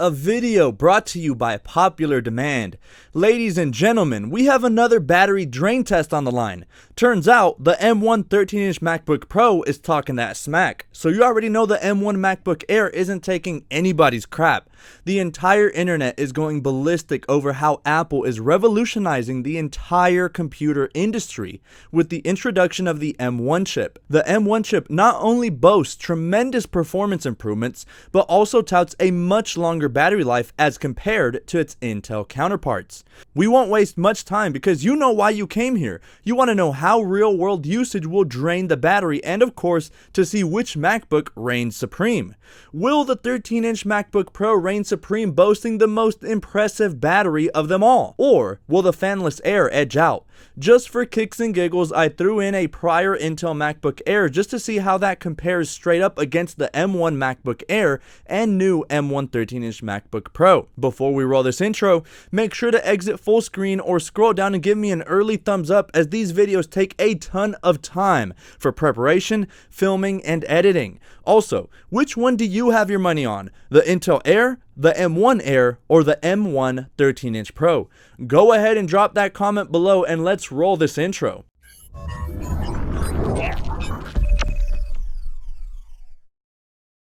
A video brought to you by popular demand. Ladies and gentlemen, we have another battery drain test on the line. Turns out the M1 13-inch MacBook Pro is talking that smack. So you already know the M1 MacBook Air isn't taking anybody's crap. The entire internet is going ballistic over how Apple is revolutionizing the entire computer industry with the introduction of the M1 chip. The M1 chip not only boasts tremendous performance improvements, but also touts a much longer battery life as compared to its Intel counterparts. We won't waste much time because you know why you came here. You want to know how real-world usage will drain the battery and, of course, to see which MacBook reigns supreme. Will the 13-inch MacBook Pro reign supreme, boasting the most impressive battery of them all? Or will the fanless Air edge out? Just for kicks and giggles, I threw in a prior Intel MacBook Air just to see how that compares straight up against the M1 MacBook Air and new M1 13-inch MacBook Pro. Before we roll this intro, make sure to exit full screen or scroll down and give me an early thumbs up, as these videos take a ton of time for preparation, filming, and editing. Also, which one do you have your money on? The Intel Air, the M1 Air, or the M1 13-inch Pro? Go ahead and drop that comment below and let's roll this intro.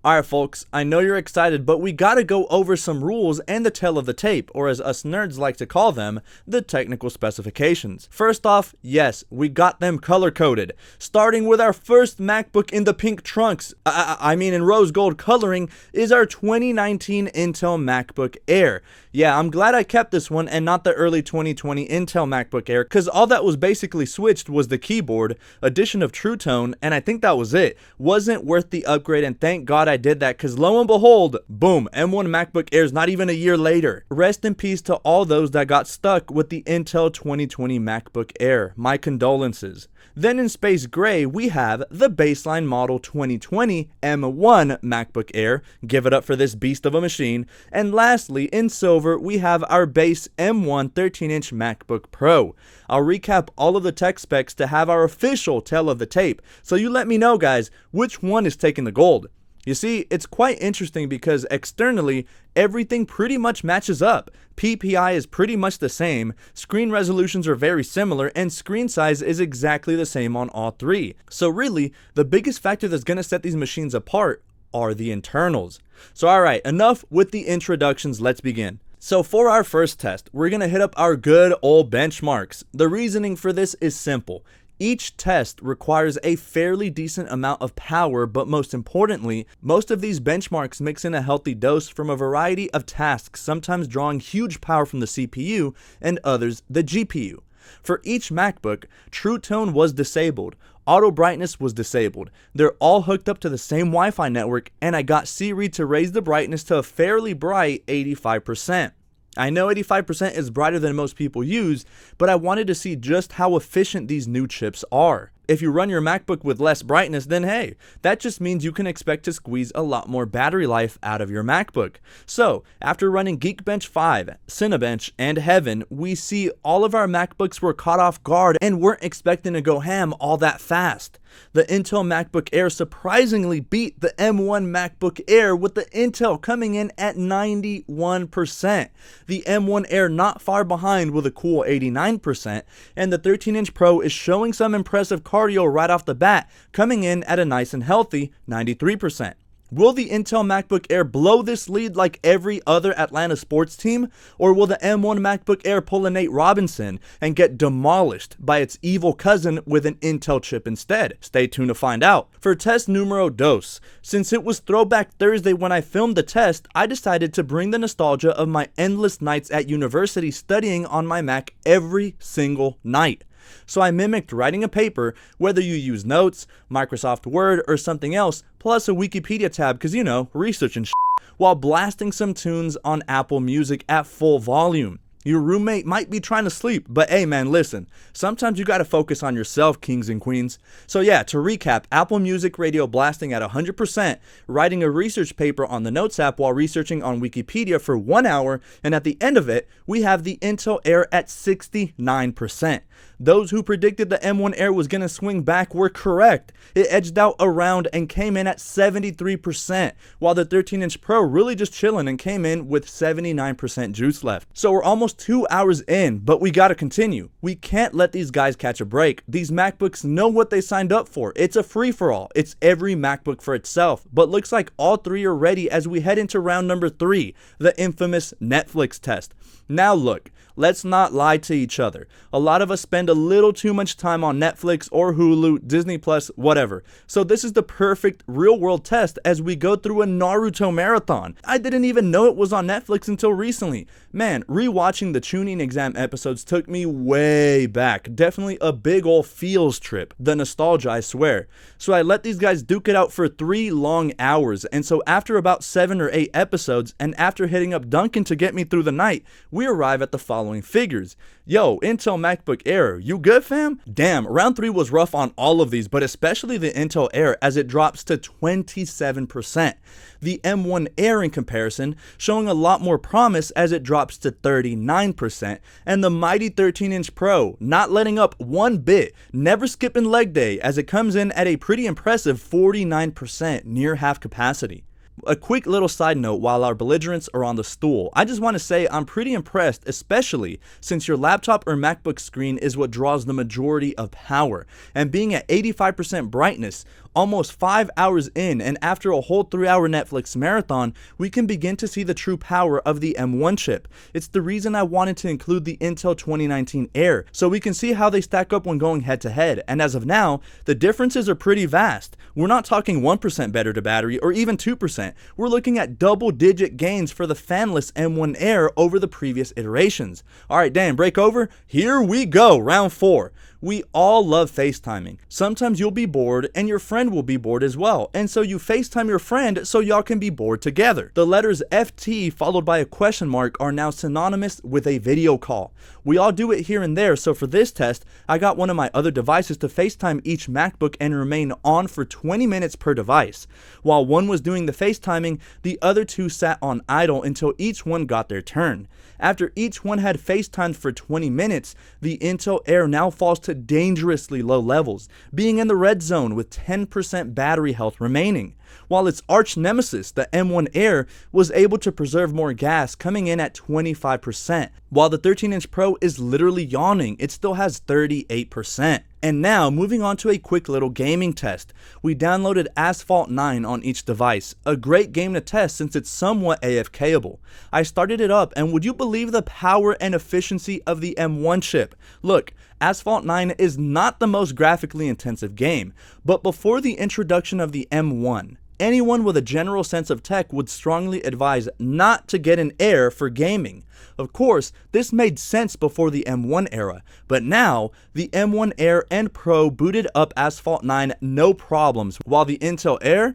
Alright folks, I know you're excited, but we gotta go over some rules and the tail of the tape, or as us nerds like to call them, the technical specifications. First off, yes, we got them color-coded. Starting with our first MacBook in the pink trunks, in rose gold coloring, is our 2019 Intel MacBook Air. Yeah, I'm glad I kept this one and not the early 2020 Intel MacBook Air, cause all that was basically switched was the keyboard, addition of Tru-Tone, and I think that was it. Wasn't worth the upgrade, and thank God I did that, because lo and behold, boom, M1 MacBook Airs not even a year later. Rest in peace to all those that got stuck with the Intel 2020 MacBook Air. My condolences. Then in space gray, we have the baseline model 2020 M1 MacBook Air. Give it up for this beast of a machine. And lastly, in silver, we have our base M1 13-inch MacBook Pro. I'll recap all of the tech specs to have our official tale of the tape. So you let me know, guys, which one is taking the gold. You see, it's quite interesting because externally, everything pretty much matches up. PPI is pretty much the same, screen resolutions are very similar, and screen size is exactly the same on all three. So really, the biggest factor that's going to set these machines apart are the internals. So alright, enough with the introductions, let's begin. So for our first test, we're going to hit up our good old benchmarks. The reasoning for this is simple. Each test requires a fairly decent amount of power, but most importantly, most of these benchmarks mix in a healthy dose from a variety of tasks, sometimes drawing huge power from the CPU and others the GPU. For each MacBook, Tru-Tone was disabled, auto brightness was disabled, they're all hooked up to the same Wi-Fi network, and I got Siri to raise the brightness to a fairly bright 85%. I know 85% is brighter than most people use, but I wanted to see just how efficient these new chips are. If you run your MacBook with less brightness, then hey, that just means you can expect to squeeze a lot more battery life out of your MacBook. So, after running Geekbench 5, Cinebench, and Heaven, we see all of our MacBooks were caught off guard and weren't expecting to go ham all that fast. The Intel MacBook Air surprisingly beat the M1 MacBook Air, with the Intel coming in at 91%. The M1 Air not far behind with a cool 89%, and the 13-inch Pro is showing some impressive cardio right off the bat, coming in at a nice and healthy 93%. Will the Intel MacBook Air blow this lead like every other Atlanta sports team? Or will the M1 MacBook Air pull a Nate Robinson and get demolished by its evil cousin with an Intel chip instead? Stay tuned to find out. For test numero dos, since it was Throwback Thursday when I filmed the test, I decided to bring the nostalgia of my endless nights at university studying on my Mac every single night. So I mimicked writing a paper, whether you use Notes, Microsoft Word, or something else, plus a Wikipedia tab, cause you know, research and shit, while blasting some tunes on Apple Music at full volume. Your roommate might be trying to sleep, but hey man, listen, sometimes you gotta focus on yourself, kings and queens. So yeah, to recap, Apple Music radio blasting at 100%, writing a research paper on the Notes app while researching on Wikipedia for 1 hour, and at the end of it, we have the Intel Air at 69%. Those who predicted the M1 Air was going to swing back were correct. It edged out around and came in at 73%, while the 13-inch Pro really just chilling and came in with 79% juice left. So we're almost 2 hours in, but we gotta continue. We can't let these guys catch a break. These MacBooks know what they signed up for. It's a free-for-all. It's every MacBook for itself, but looks like all three are ready as we head into round number 3, the infamous Netflix test. Now look, let's not lie to each other. A lot of us spend a little too much time on Netflix or Hulu, Disney Plus, whatever. So this is the perfect real-world test as we go through a Naruto marathon. I didn't even know it was on Netflix until recently. Man, rewatching the tuning exam episodes took me way back. Definitely a big ol' feels trip. The nostalgia, I swear. So I let these guys duke it out for 3 long hours, and so after about 7 or 8 episodes, and after hitting up Duncan to get me through the night, we arrive at the following figures. Yo, Intel MacBook Air, you good fam? Damn, round 3 was rough on all of these, but especially the Intel Air as it drops to 27%. The M1 Air in comparison, showing a lot more promise as it drops to 39%, and the mighty 13-inch Pro, not letting up one bit, never skipping leg day as it comes in at a pretty impressive 49%, near half capacity. A quick little side note while our belligerents are on the stool, I just want to say I'm pretty impressed, especially since your laptop or MacBook screen is what draws the majority of power, and being at 85% brightness, almost 5 hours in, and after a whole 3-hour Netflix marathon, we can begin to see the true power of the M1 chip. It's the reason I wanted to include the Intel 2019 Air, so we can see how they stack up when going head to head, and as of now, the differences are pretty vast. We're not talking 1% better to battery or even 2%. We're looking at double-digit gains for the fanless M1 Air over the previous iterations. Alright Dan, break over? Here we go, round 4. We all love FaceTiming. Sometimes you'll be bored and your friend will be bored as well, and so you FaceTime your friend so y'all can be bored together. The letters FT followed by a question mark are now synonymous with a video call. We all do it here and there, so for this test, I got one of my other devices to FaceTime each MacBook and remain on for 20 minutes per device. While one was doing the FaceTiming, the other two sat on idle until each one got their turn. After each one had FaceTimed for 20 minutes, the Intel Air now falls to dangerously low levels, being in the red zone with 10% battery health remaining. While its arch nemesis, the M1 Air, was able to preserve more gas, coming in at 25%. While the 13-inch Pro is literally yawning, it still has 38%. And now, moving on to a quick little gaming test. We downloaded Asphalt 9 on each device, a great game to test since it's somewhat AFKable. I started it up, and would you believe the power and efficiency of the M1 chip? Look, Asphalt 9 is not the most graphically intensive game, but before the introduction of the M1, anyone with a general sense of tech would strongly advise not to get an Air for gaming. Of course, this made sense before the M1 era, but now, the M1 Air and Pro booted up Asphalt 9 no problems, while the Intel Air?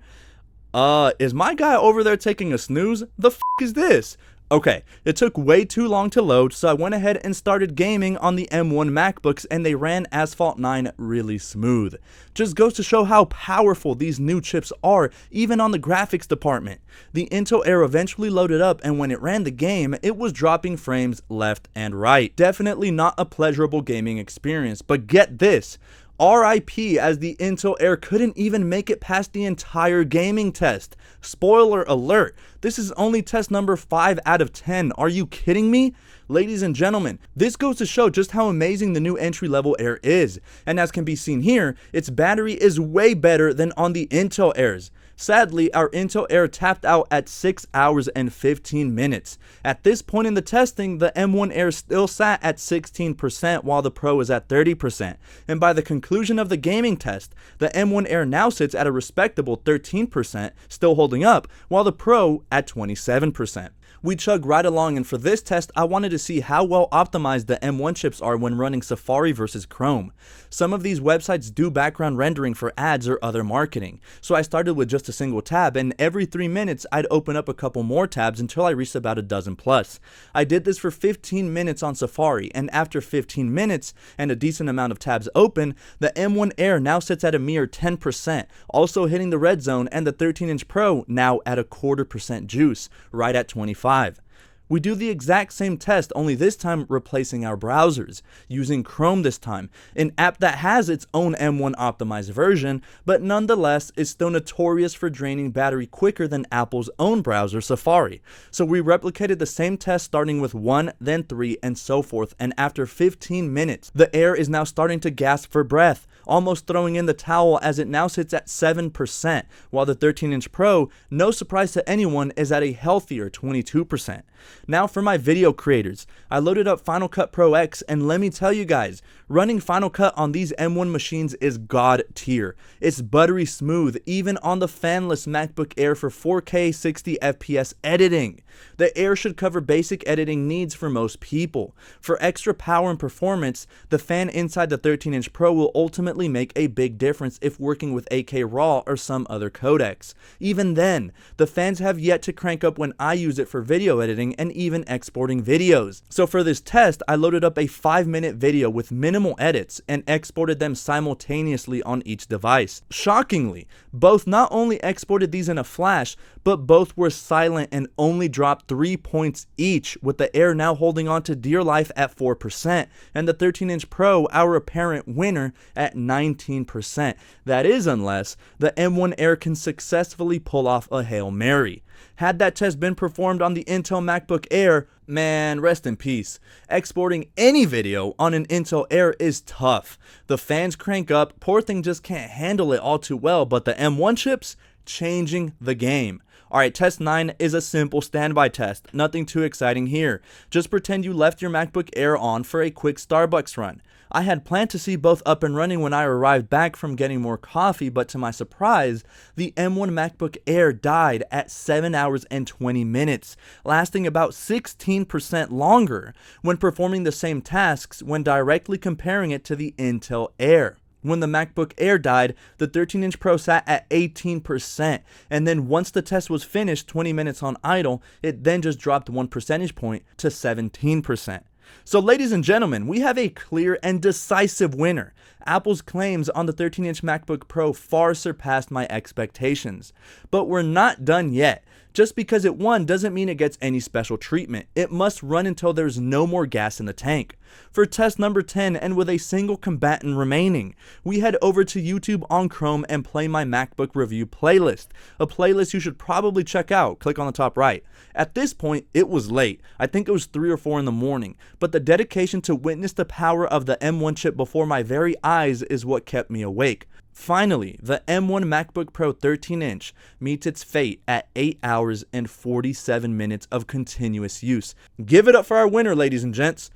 Is my guy over there taking a snooze? The f*** is this? Okay, it took way too long to load, so I went ahead and started gaming on the M1 MacBooks and they ran Asphalt 9 really smooth. Just goes to show how powerful these new chips are, even on the graphics department. The Intel Air eventually loaded up and when it ran the game, it was dropping frames left and right. Definitely not a pleasurable gaming experience, but get this. RIP as the Intel Air couldn't even make it past the entire gaming test. Spoiler alert, this is only test number 5 out of 10. Are you kidding me? Ladies and gentlemen, this goes to show just how amazing the new entry-level Air is. And as can be seen here, its battery is way better than on the Intel Airs. Sadly, our Intel Air tapped out at 6 hours and 15 minutes. At this point in the testing, the M1 Air still sat at 16% while the Pro is at 30%. And by the conclusion of the gaming test, the M1 Air now sits at a respectable 13%, still holding up, while the Pro at 27%. We chug right along, and for this test, I wanted to see how well optimized the M1 chips are when running Safari versus Chrome. Some of these websites do background rendering for ads or other marketing, so I started with just just a single tab, and every 3 minutes I'd open up a couple more tabs until I reached about a dozen plus. I did this for 15 minutes on Safari, and after 15 minutes and a decent amount of tabs open, the M1 Air now sits at a mere 10%, also hitting the red zone, and the 13-inch Pro now at a 0.25% juice, right at 25. We do the exact same test, only this time replacing our browsers, using Chrome this time, an app that has its own M1 optimized version, but nonetheless is still notorious for draining battery quicker than Apple's own browser, Safari. So we replicated the same test starting with 1, then 3, and so forth, and after 15 minutes, the Air is now starting to gasp for breath, almost throwing in the towel as it now sits at 7%, while the 13-inch Pro, no surprise to anyone, is at a healthier 22%. Now for my video creators, I loaded up Final Cut Pro X, and let me tell you guys, running Final Cut on these M1 machines is god tier. It's buttery smooth, even on the fanless MacBook Air for 4K 60 FPS editing. The Air should cover basic editing needs for most people. For extra power and performance, the fan inside the 13-inch Pro will ultimately make a big difference if working with 8K RAW or some other codecs. Even then, the fans have yet to crank up when I use it for video editing and even exporting videos. So for this test, I loaded up a 5-minute video with minimal edits and exported them simultaneously on each device. Shockingly, both not only exported these in a flash, but both were silent and only dropped 3 points each, with the Air now holding on to dear life at 4%, and the 13-inch Pro, our apparent winner, at 19%. That is unless the M1 Air can successfully pull off a Hail Mary. Had that test been performed on the Intel MacBook Air, man, rest in peace. Exporting any video on an Intel Air is tough. The fans crank up, poor thing just can't handle it all too well, but the M1 chips, changing the game. Alright, test 9 is a simple standby test, nothing too exciting here. Just pretend you left your MacBook Air on for a quick Starbucks run. I had planned to see both up and running when I arrived back from getting more coffee, but to my surprise, the M1 MacBook Air died at 7 hours and 20 minutes, lasting about 16% longer when performing the same tasks when directly comparing it to the Intel Air. When the MacBook Air died, the 13-inch Pro sat at 18%, and then once the test was finished 20 minutes on idle, it then just dropped 1 percentage point to 17%. So ladies and gentlemen, we have a clear and decisive winner. Apple's claims on the 13-inch MacBook Pro far surpassed my expectations. But we're not done yet. Just because it won doesn't mean it gets any special treatment. It must run until there's no more gas in the tank. For test number 10, and with a single combatant remaining, we head over to YouTube on Chrome and play my MacBook review playlist, a playlist you should probably check out. Click on the top right. At this point, it was late. I think it was 3 or 4 in the morning, but the dedication to witness the power of the M1 chip before my very eyes is what kept me awake. Finally, the M1 MacBook Pro 13-inch meets its fate at 8 hours and 47 minutes of continuous use. Give it up for our winner, ladies and gents.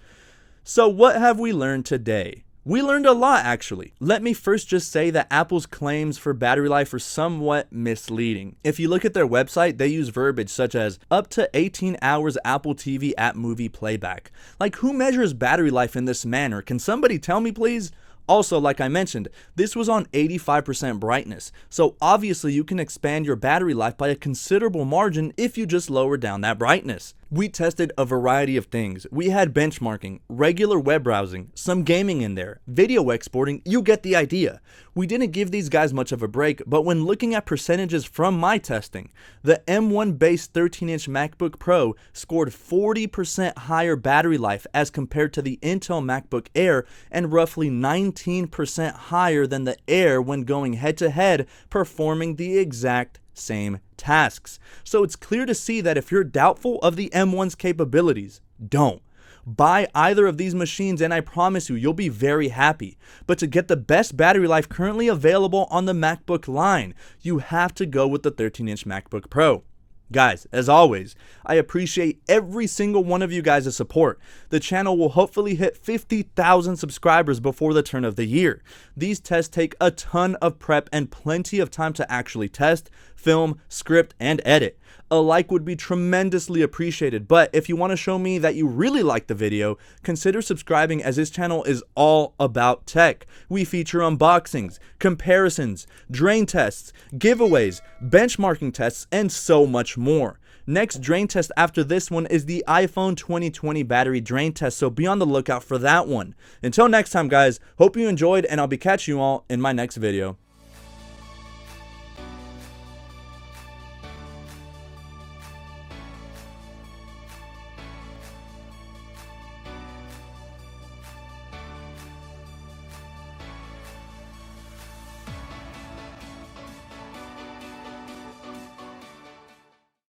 So what have we learned today? We learned a lot, actually. Let me first just say that Apple's claims for battery life are somewhat misleading. If you look at their website, they use verbiage such as up to 18 hours Apple TV app movie playback. Like, who measures battery life in this manner? Can somebody tell me, please? Also, like I mentioned, this was on 85% brightness, so obviously you can expand your battery life by a considerable margin if you just lower down that brightness. We tested a variety of things. We had benchmarking, regular web browsing, some gaming in there, video exporting, you get the idea. We didn't give these guys much of a break, but when looking at percentages from my testing, the M1 based 13-inch MacBook Pro scored 40% higher battery life as compared to the Intel MacBook Air, and roughly 19% higher than the Air when going head to head, performing the exact same tasks. So it's clear to see that if you're doubtful of the M1's capabilities, don't. Buy either of these machines and I promise you, you'll be very happy. But to get the best battery life currently available on the MacBook line, you have to go with the 13-inch MacBook Pro. Guys, as always, I appreciate every single one of you guys' support. The channel will hopefully hit 50,000 subscribers before the turn of the year. These tests take a ton of prep and plenty of time to actually test, film, script, and edit. A like would be tremendously appreciated, but if you want to show me that you really like the video, consider subscribing, as this channel is all about tech. We feature unboxings, comparisons, drain tests, giveaways, benchmarking tests, and so much more. Next drain test after this one is the iPhone 2020 battery drain test, so be on the lookout for that one. Until next time guys, hope you enjoyed, and I'll be catching you all in my next video.